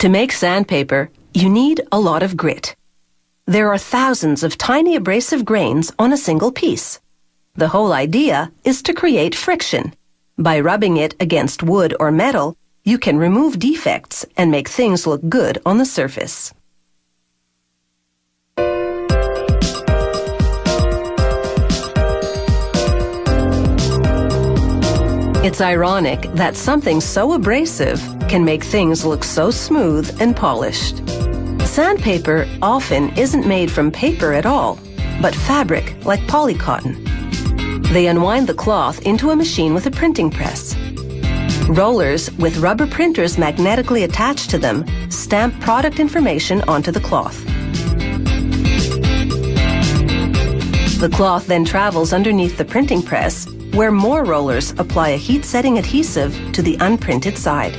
To make sandpaper, you need a lot of grit. There are thousands of tiny abrasive grains on a single piece. The whole idea is to create friction. By rubbing it against wood or metal, you can remove defects and make things look good on the surface. It's ironic that something so abrasive can make things look so smooth and polished. Sandpaper often isn't made from paper at all, but fabric like polycotton. They unwind the cloth into a machine with a printing press. Rollers with rubber printers magnetically attached to them stamp product information onto the cloth. The cloth then travels underneath the printing press, where more rollers apply a heat-setting adhesive to the unprinted side.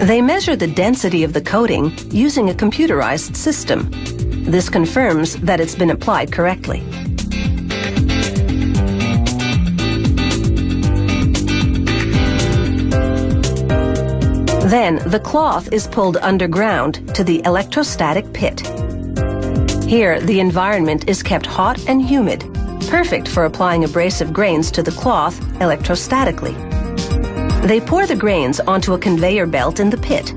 They measure the density of the coating using a computerized system. This confirms that it's been applied correctly. Then, the cloth is pulled underground to the electrostatic pit. Here, the environment is kept hot and humid, perfect for applying abrasive grains to the cloth electrostatically. They pour the grains onto a conveyor belt in the pit.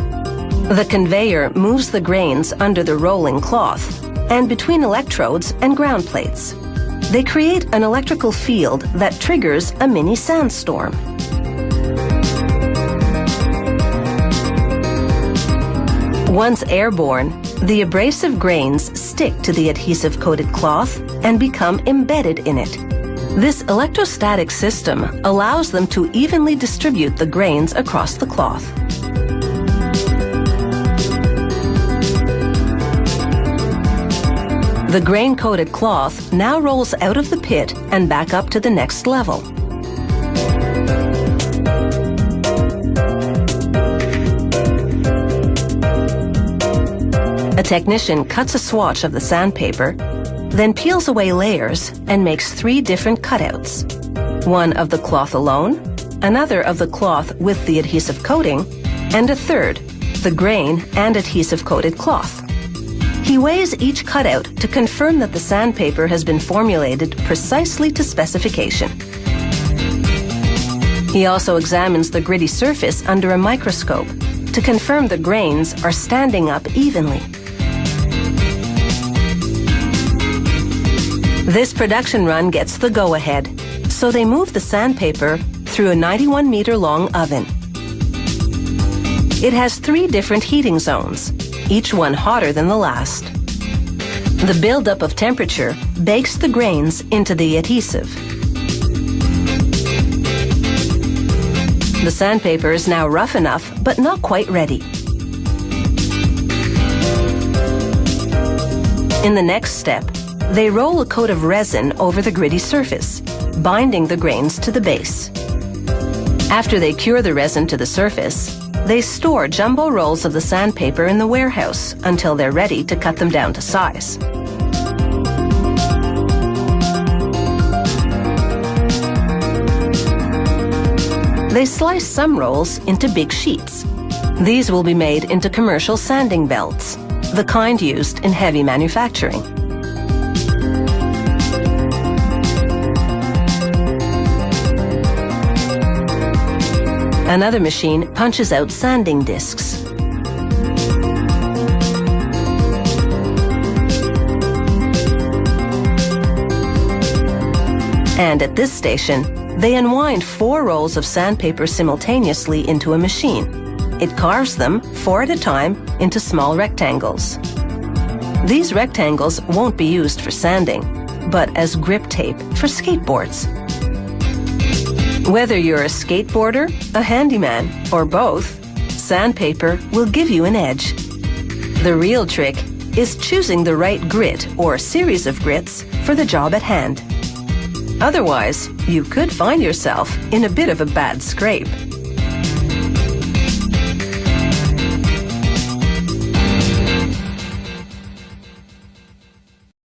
The conveyor moves the grains under the rolling cloth and between electrodes and ground plates. They create an electrical field that triggers a mini sandstorm. Once airborne, the abrasive grains stick to the adhesive-coated cloth and become embedded in it. This electrostatic system allows them to evenly distribute the grains across the cloth. The grain-coated cloth now rolls out of the pit and back up to the next level. A technician cuts a swatch of the sandpaper, then peels away layers and makes 3 different cutouts. One of the cloth alone, another of the cloth with the adhesive coating, and a third, the grain and adhesive-coated cloth. He weighs each cutout to confirm that the sandpaper has been formulated precisely to specification. He also examines the gritty surface under a microscope to confirm the grains are standing up evenly. This production run gets the go-ahead, so they move the sandpaper through a 91-meter-long oven. It has 3 different heating zones, each one hotter than the last. The buildup of temperature bakes the grains into the adhesive. The sandpaper is now rough enough, but not quite ready. In the next step, they roll a coat of resin over the gritty surface, binding the grains to the base. After they cure the resin to the surface, they store jumbo rolls of the sandpaper in the warehouse until they're ready to cut them down to size. They slice some rolls into big sheets. These will be made into commercial sanding belts, the kind used in heavy manufacturing. Another machine punches out sanding discs. And at this station, they unwind 4 rolls of sandpaper simultaneously into a machine. It carves them, 4 at a time, into small rectangles. These rectangles won't be used for sanding, but as grip tape for skateboards. Whether you're a skateboarder, a handyman, or both, sandpaper will give you an edge. The real trick is choosing the right grit or series of grits for the job at hand. Otherwise, you could find yourself in a bit of a bad scrape.